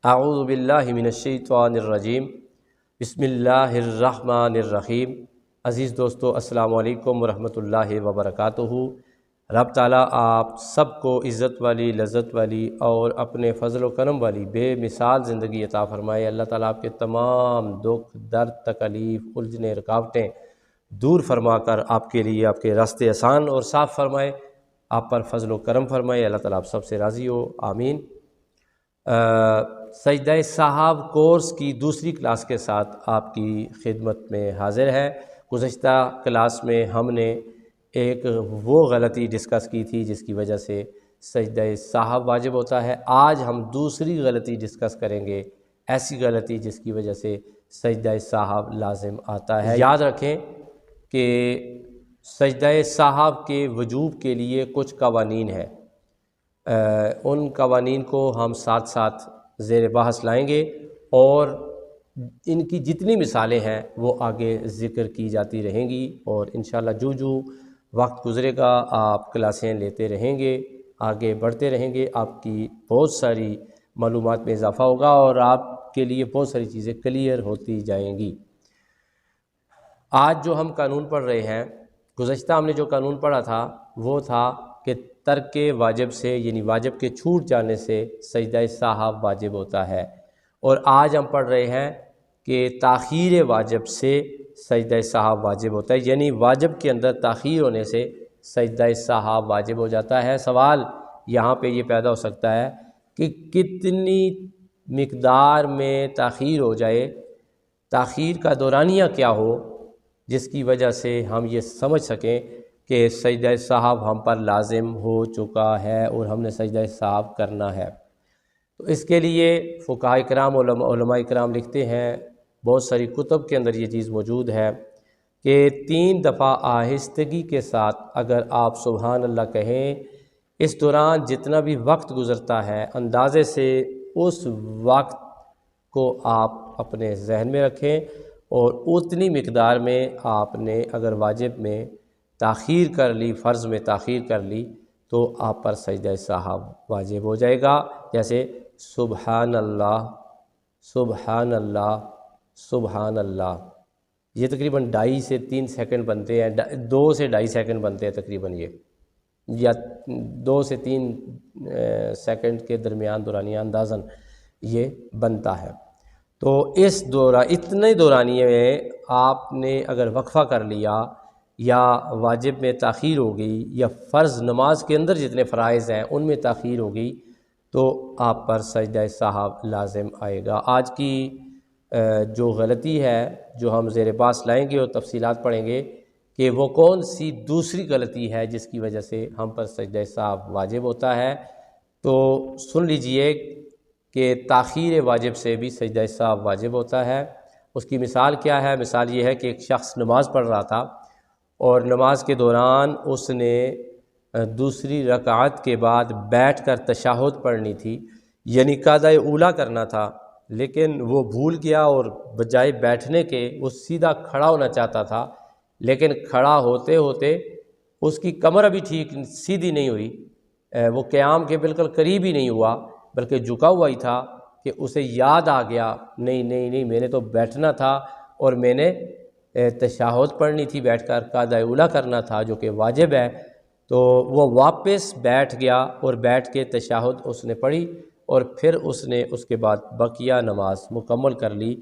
اعوذ باللہ من الشیطان الرجیم بسم اللہ الرحمن الرحیم۔ عزیز دوستو، السلام علیکم ورحمۃ اللہ وبرکاتہ۔ رب تعالیٰ آپ سب کو عزت والی، لذت والی اور اپنے فضل و کرم والی بے مثال زندگی عطا فرمائے۔ اللہ تعالیٰ آپ کے تمام دکھ، درد، تکلیف، الجھنیں، رکاوٹیں دور فرما کر آپ کے لیے آپ کے راستے آسان اور صاف فرمائے، آپ پر فضل و کرم فرمائے۔ اللہ تعالیٰ آپ سب سے راضی ہو، آمین۔ سجدہ سہو کورس کی دوسری کلاس کے ساتھ آپ کی خدمت میں حاضر ہے۔ گزشتہ کلاس میں ہم نے ایک وہ غلطی ڈسکس کی تھی جس کی وجہ سے سجدہ سہو واجب ہوتا ہے۔ آج ہم دوسری غلطی ڈسکس کریں گے، ایسی غلطی جس کی وجہ سے سجدہ سہو لازم آتا ہے۔ یاد رکھیں کہ سجدہ سہو کے وجوب کے لیے کچھ قوانین ہیں، ان قوانین کو ہم ساتھ ساتھ زیر بحث لائیں گے اور ان کی جتنی مثالیں ہیں وہ آگے ذکر کی جاتی رہیں گی، اور انشاءاللہ جو وقت گزرے گا آپ کلاسیں لیتے رہیں گے، آگے بڑھتے رہیں گے، آپ کی بہت ساری معلومات میں اضافہ ہوگا اور آپ کے لیے بہت ساری چیزیں کلیئر ہوتی جائیں گی۔ آج جو ہم قانون پڑھ رہے ہیں، گزشتہ ہم نے جو قانون پڑھا تھا وہ تھا کہ ترک واجب سے، یعنی واجب کے چھوٹ جانے سے سجدہ سہو واجب ہوتا ہے، اور آج ہم پڑھ رہے ہیں کہ تاخیر واجب سے سجدہ سہو واجب ہوتا ہے، یعنی واجب کے اندر تاخیر ہونے سے سجدہ سہو واجب ہو جاتا ہے۔ سوال یہاں پہ یہ پیدا ہو سکتا ہے کہ کتنی مقدار میں تاخیر ہو جائے، تاخیر کا دورانیہ کیا ہو جس کی وجہ سے ہم یہ سمجھ سکیں کہ سجدہ سہو ہم پر لازم ہو چکا ہے اور ہم نے سجدہ سہو کرنا ہے۔ تو اس کے لیے فقہاء کرام، علماء کرام لکھتے ہیں، بہت ساری کتب کے اندر یہ چیز موجود ہے کہ 3 دفعہ آہستگی کے ساتھ اگر آپ سبحان اللہ کہیں، اس دوران جتنا بھی وقت گزرتا ہے اندازے سے اس وقت کو آپ اپنے ذہن میں رکھیں، اور اتنی مقدار میں آپ نے اگر واجب میں تاخیر کر لی، فرض میں تاخیر کر لی، تو آپ پر سجدہ سہو واجب ہو جائے گا۔ جیسے سبحان اللہ، سبحان اللہ، سبحان اللہ، یہ تقریباً 2.5 سے 3 سیکنڈ بنتے ہیں، 2 سے 2.5 سیکنڈ بنتے ہیں تقریباً، یہ یا 2 سے 3 سیکنڈ کے درمیان دورانیہ اندازاً یہ بنتا ہے۔ تو اس اتنے دورانیے میں آپ نے اگر وقفہ کر لیا، یا واجب میں تاخیر ہو گئی، یا فرض نماز کے اندر جتنے فرائض ہیں ان میں تاخیر ہو گئی، تو آپ پر سجدہ سہو لازم آئے گا۔ آج کی جو غلطی ہے جو ہم زیر بحث لائیں گے اور تفصیلات پڑھیں گے کہ وہ کون سی دوسری غلطی ہے جس کی وجہ سے ہم پر سجدہ سہو واجب ہوتا ہے۔ تو سن لیجئے کہ تاخیر واجب سے بھی سجدہ سہو واجب ہوتا ہے۔ اس کی مثال کیا ہے؟ مثال یہ ہے کہ ایک شخص نماز پڑھ رہا تھا اور نماز کے دوران اس نے دوسری رکعت کے بعد بیٹھ کر تشہد پڑھنی تھی، یعنی قاعدہ اولیٰ کرنا تھا، لیکن وہ بھول گیا اور بجائے بیٹھنے کے وہ سیدھا کھڑا ہونا چاہتا تھا، لیکن کھڑا ہوتے ہوتے اس کی کمر ابھی ٹھیک سیدھی نہیں ہوئی، وہ قیام کے بالکل قریب ہی نہیں ہوا بلکہ جھکا ہوا ہی تھا کہ اسے یاد آ گیا نہیں میں نے تو بیٹھنا تھا اور میں نے تشہد پڑھنی تھی، بیٹھ کر قاعدہ اولیٰ کرنا تھا جو کہ واجب ہے۔ تو وہ واپس بیٹھ گیا اور بیٹھ کے تشہد اس نے پڑھی، اور پھر اس نے اس کے بعد بقیہ نماز مکمل کر لی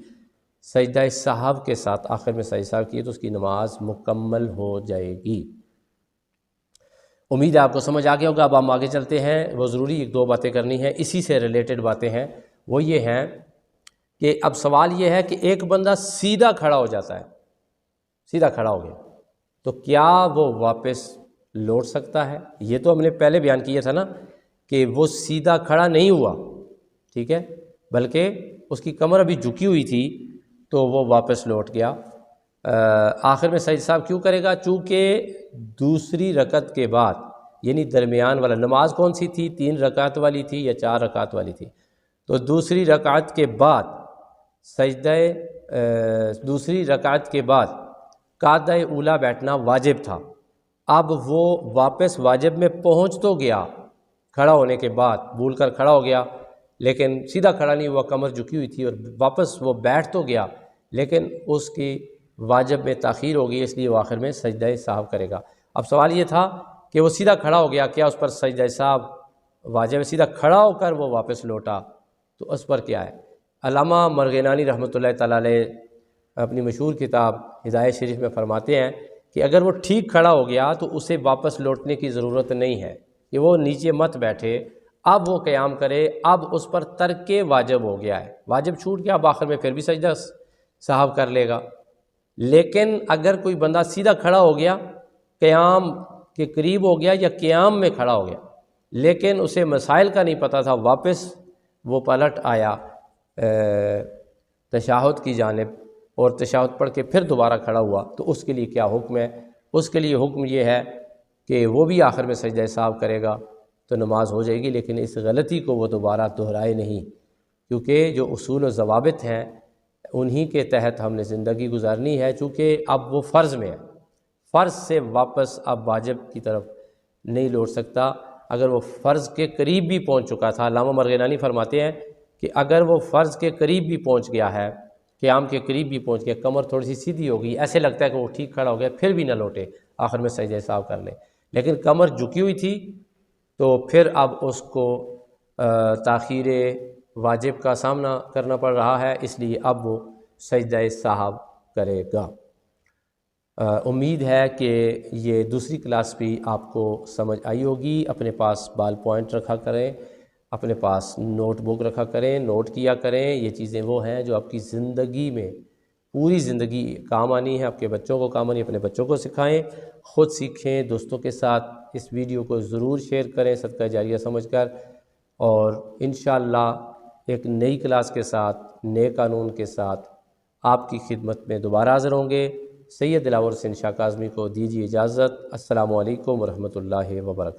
سجدہ سہو کے ساتھ۔ آخر میں سجدہ سہو کی تو اس کی نماز مکمل ہو جائے گی۔ امید ہے آپ کو سمجھ آ گیا ہوگا۔ اب ہم آگے چلتے ہیں، وہ ضروری 1-2 باتیں کرنی ہیں، اسی سے ریلیٹڈ باتیں ہیں۔ وہ یہ ہیں کہ اب سوال یہ ہے کہ ایک بندہ سیدھا کھڑا ہو جاتا ہے، سیدھا کھڑا ہو گیا، تو کیا وہ واپس لوٹ سکتا ہے؟ یہ تو ہم نے پہلے بیان کیا تھا نا کہ وہ سیدھا کھڑا نہیں ہوا، ٹھیک ہے، بلکہ اس کی کمر ابھی جھکی ہوئی تھی تو وہ واپس لوٹ گیا۔ آخر میں سجدہ سہو کیوں کرے گا؟ چونکہ دوسری رکعت کے بعد، یعنی درمیان والا، نماز کون سی تھی؟ 3 رکعت والی تھی یا 4 رکعت والی تھی؟ تو دوسری رکعت کے بعد دوسری رکعت کے بعد قاعدہ اولیٰ بیٹھنا واجب تھا۔ اب وہ واپس واجب میں پہنچ تو گیا، کھڑا ہونے کے بعد بھول کر کھڑا ہو گیا، لیکن سیدھا کھڑا نہیں ہوا، کمر جھکی ہوئی تھی، اور واپس وہ بیٹھ تو گیا لیکن اس کی واجب میں تاخیر ہو گئی، اس لیے وہ آخر میں سجدہ سہو کرے گا۔ اب سوال یہ تھا کہ وہ سیدھا کھڑا ہو گیا، کیا اس پر سجدہ سہو واجب ہے؟ سیدھا کھڑا ہو کر وہ واپس لوٹا تو اس پر کیا ہے؟ علامہ مرغینانی رحمۃ اللہ تعالیٰ علیہ اپنی مشہور کتاب ہدایت شریف میں فرماتے ہیں کہ اگر وہ ٹھیک کھڑا ہو گیا تو اسے واپس لوٹنے کی ضرورت نہیں ہے کہ وہ نیچے مت بیٹھے، اب وہ قیام کرے، اب اس پر ترک واجب ہو گیا ہے، واجب چھوٹ گیا، اب آخر میں پھر بھی سجدہ سہو کر لے گا۔ لیکن اگر کوئی بندہ سیدھا کھڑا ہو گیا، قیام کے قریب ہو گیا یا قیام میں کھڑا ہو گیا، لیکن اسے مسائل کا نہیں پتہ تھا، واپس وہ پلٹ آیا تشہد کی جانب اور تشہد پڑھ کے پھر دوبارہ کھڑا ہوا، تو اس کے لیے کیا حکم ہے؟ اس کے لیے حکم یہ ہے کہ وہ بھی آخر میں سجدہ سہو کرے گا تو نماز ہو جائے گی، لیکن اس غلطی کو وہ دوبارہ دہرائے نہیں، کیونکہ جو اصول و ضوابط ہیں انہی کے تحت ہم نے زندگی گزارنی ہے، چونکہ اب وہ فرض میں ہے، فرض سے واپس اب واجب کی طرف نہیں لوٹ سکتا۔ اگر وہ فرض کے قریب بھی پہنچ چکا تھا، علامہ مرغینانی فرماتے ہیں کہ اگر وہ فرض کے قریب بھی پہنچ گیا ہے، قیام کے قریب بھی پہنچ گیا، کمر تھوڑی سی سیدھی ہو گئی، ایسے لگتا ہے کہ وہ ٹھیک کھڑا ہو گیا، پھر بھی نہ لوٹے، آخر میں سجدہ سہو کر لے، لیکن کمر جھکی ہوئی تھی تو پھر اب اس کو تاخیر واجب کا سامنا کرنا پڑ رہا ہے، اس لیے اب وہ سجدہ سہو کرے گا۔ امید ہے کہ یہ دوسری کلاس بھی آپ کو سمجھ آئی ہوگی۔ اپنے پاس بال پوائنٹ رکھا کریں، اپنے پاس نوٹ بک رکھا کریں، نوٹ کیا کریں، یہ چیزیں وہ ہیں جو آپ کی زندگی میں پوری زندگی کام آنی ہے، آپ کے بچوں کو کام آنی ہے، اپنے بچوں کو سکھائیں، خود سیکھیں، دوستوں کے ساتھ اس ویڈیو کو ضرور شیئر کریں صدقہ جاریہ سمجھ کر، اور انشاءاللہ ایک نئی کلاس کے ساتھ، نئے قانون کے ساتھ آپ کی خدمت میں دوبارہ حاضر ہوں گے۔ سید دلاور حسین شاہ کاظمی کو دیجیے اجازت۔ السلام علیکم ورحمۃ اللہ وبرکاتہ۔